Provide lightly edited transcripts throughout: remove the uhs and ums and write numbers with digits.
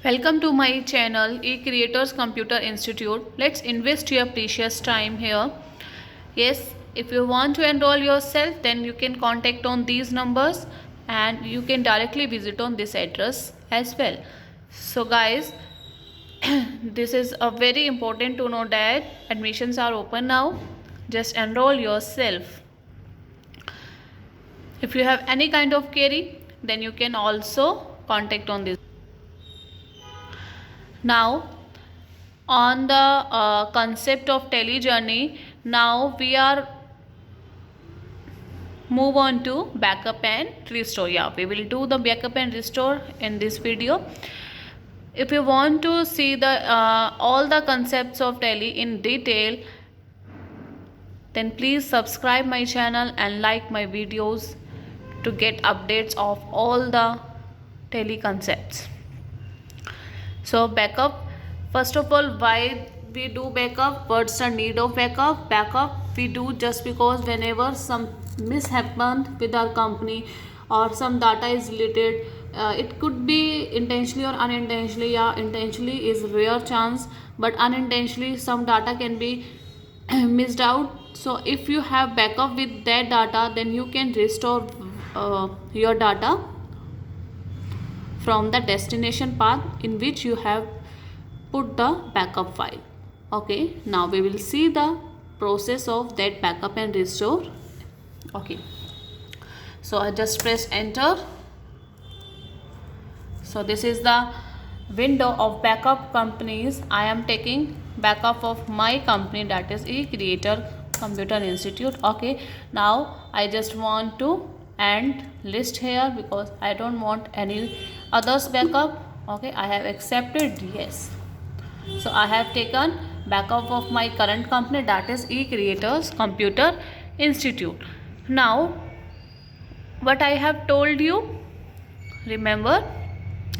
Welcome to my channel eCreators Computer Institute. Let's invest your precious time here. Yes, if you want to enroll yourself, then you can contact on these numbers and you can directly visit on this address as well. So guys, this is a very important to know that admissions are open now. Just enroll yourself. If you have any kind of query, then you can also contact on this. Now on the concept of tele journey, now we are move on to backup and restore. Yeah, we will do the backup and restore in this video. If you want to see the all the concepts of tele in detail, then please subscribe my channel and like my videos to get updates of all the tele concepts. So backup, first of all, why we do backup, what's the need of backup we do just because whenever some mishappen with our company or some data is deleted, it could be intentionally or unintentionally. Yeah, intentionally is rare chance, but unintentionally some data can be missed out. So if you have backup with that data, then you can restore your data from the destination path in which you have put the backup file. Okay, now we will see the process of that backup and restore. Okay, so I just press enter. So this is the window of backup companies. I am taking backup of my company, that is eCreator Computer Institute. Okay, now I just want to end list here because I don't want any others backup. Okay, I have accepted yes. So I have taken backup of my current company, that is eCreators Computer Institute. Now what I have told you, remember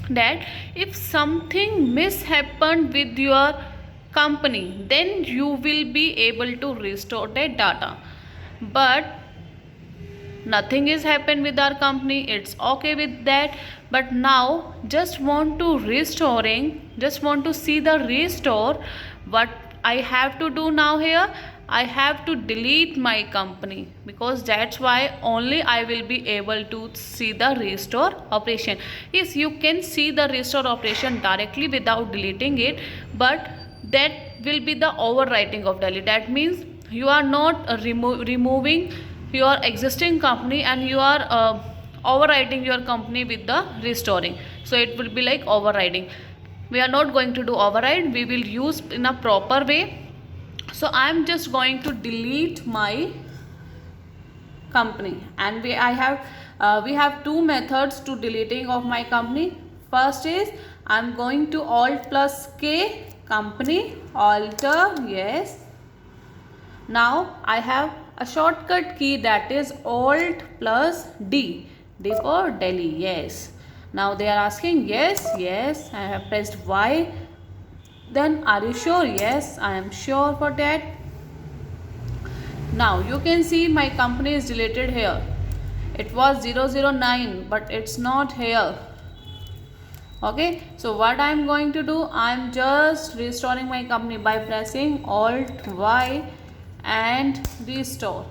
that if something mishappened with your company, then you will be able to restore that data. But nothing is happened with our company, it's okay with that. But now just want to see the restore. What I have to do now here, I have to delete my company, because that's why only I will be able to see the restore operation. Yes, you can see the restore operation directly without deleting it, but that will be the overwriting of delete. That means you are not removing your existing company and you are overriding your company with the restoring. So it will be like overriding. We are not going to do override, we will use in a proper way. So I am just going to delete my company, and we have two methods to deleting of my company. First is I am going to alt plus K, company, alter, yes. Now I have a shortcut key, that is alt plus D, D for Delhi, yes. Now they are asking yes, yes, I have pressed Y. Then are you sure? Yes, I am sure for that. Now you can see my company is deleted here. It was 009, but it's not here. Okay, so what I am going to do, I am just restoring my company by pressing alt Y and restore.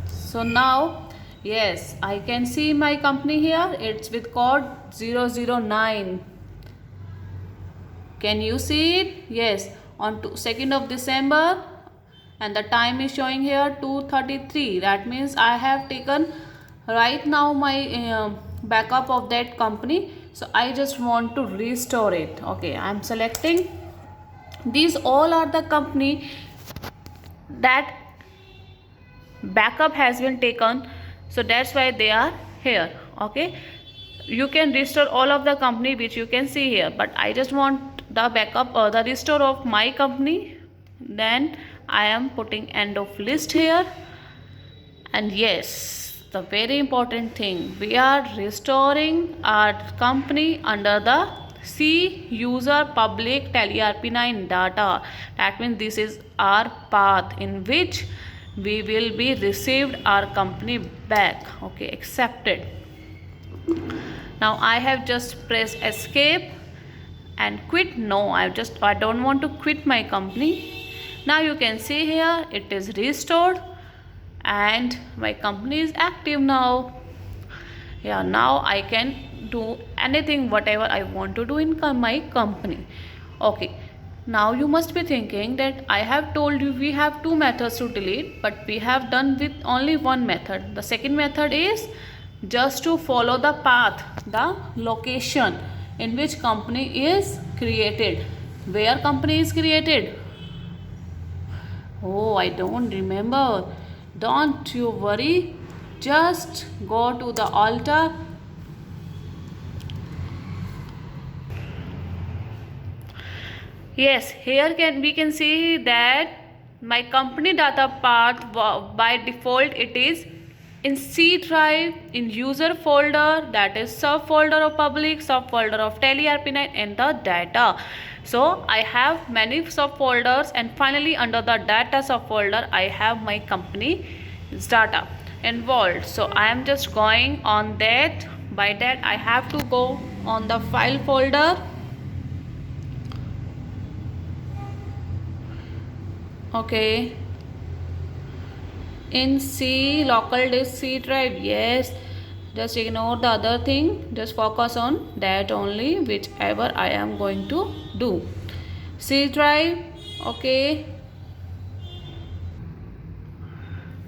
So now yes, I can see my company here, it's with code 009. Can you see it? Yes, on 2nd of December, and the time is showing here 2:33. That means I have taken right now my backup of that company. So I just want to restore it. Okay, I am selecting. These all are the company that backup has been taken, so that's why they are here. Okay, you can restore all of the company which you can see here, but I just want the backup or the restore of my company. Then I am putting end of list here. And yes, the very important thing, we are restoring our company under the C user public TeleRP9 data. That means this is our path in which we will be received our company back. Okay, accepted. Now I have just pressed escape and quit. No, I don't want to quit my company. Now you can see here it is restored and my company is active now. Yeah, now I can do anything whatever I want to do in my company. Okay, now you must be thinking that I have told you we have two methods to delete, but we have done with only one method. The second method is just to follow the path, the location in which company is created. Where company is created? Oh, I don't remember. Don't you worry. Just go to the altar. Yes, here we can see that my company data path by default it is in C drive, in user folder, that is subfolder of public, subfolder of Tally RP9 and the data. So I have many subfolders, and finally under the data subfolder I have my company's data involved. So I am just going on that. By that I have to go on the file folder. Okay, in C, local disk C drive, yes, just ignore the other thing, just focus on that only, whichever I am going to do. C drive, okay,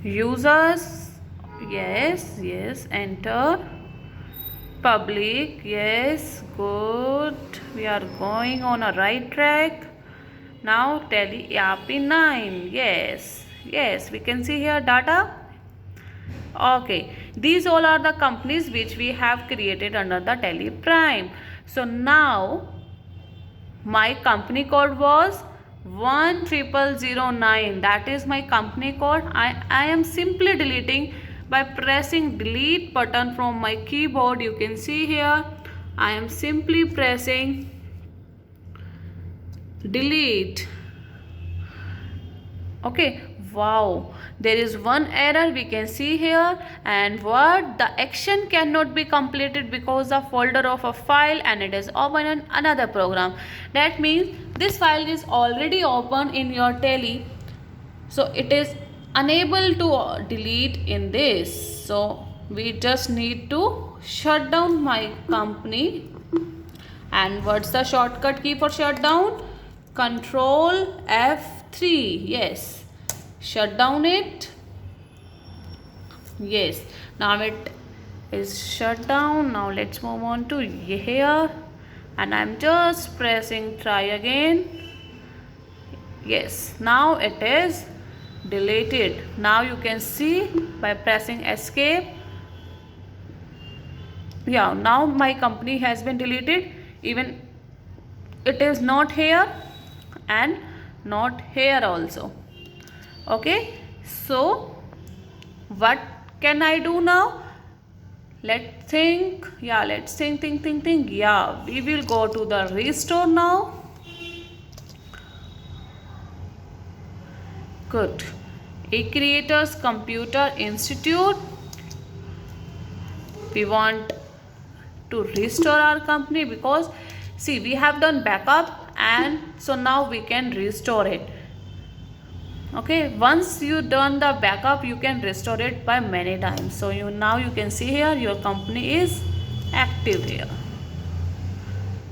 users, yes, enter, public, yes, good, we are going on a right track. Now Tally RP9, yes, we can see here data. Okay, these all are the companies which we have created under the Tally Prime. So now my company code was 10009. That is my company code. I am simply deleting by pressing delete button from my keyboard. You can see here I am simply pressing delete. Okay, wow, there is one error we can see here, and what the action cannot be completed because the folder of a file and it is open in another program. That means this file is already open in your Tally, so it is unable to delete in this. So we just need to shut down my company. And what's the shortcut key for shutdown? Control F3. Yes, shut down it. Yes, now it is shut down. Now let's move on to here, and I'm just pressing try again. Yes, now it is deleted. Now you can see by pressing escape. Yeah, now my company has been deleted. Even it is not here and not here also. Okay, so what can I do now? Let's think. Yeah, let's think. Yeah, we will go to the restore now. Good. eCreators Computer Institute. We want to restore our company because see, we have done backup, and so now we can restore it. Okay, once you done the backup, you can restore it by many times. So now you can see here your company is active here.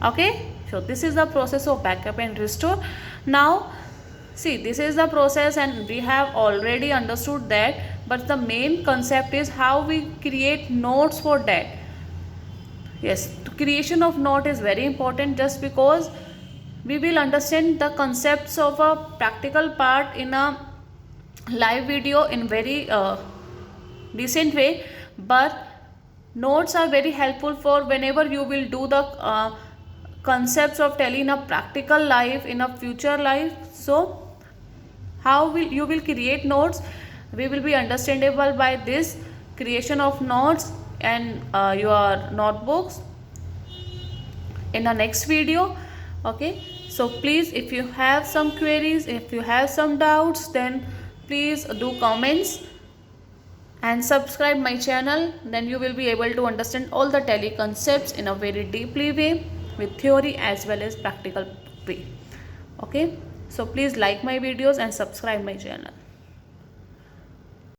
Okay, so this is the process of backup and restore. Now see, this is the process and we have already understood that, but the main concept is how we create notes for that. Yes, the creation of note is very important, just because we will understand the concepts of a practical part in a live video in very decent way, but notes are very helpful for whenever you will do the concepts of Tally in a practical life, in a future life. So how you will create notes, we will be understandable by this creation of notes and your notebooks in the next video. Okay, so please, if you have some queries, if you have some doubts, then please do comments. and subscribe my channel, then you will be able to understand all the tally concepts in a very deeply way with theory as well as practical way. Okay, so please like my videos and subscribe my channel.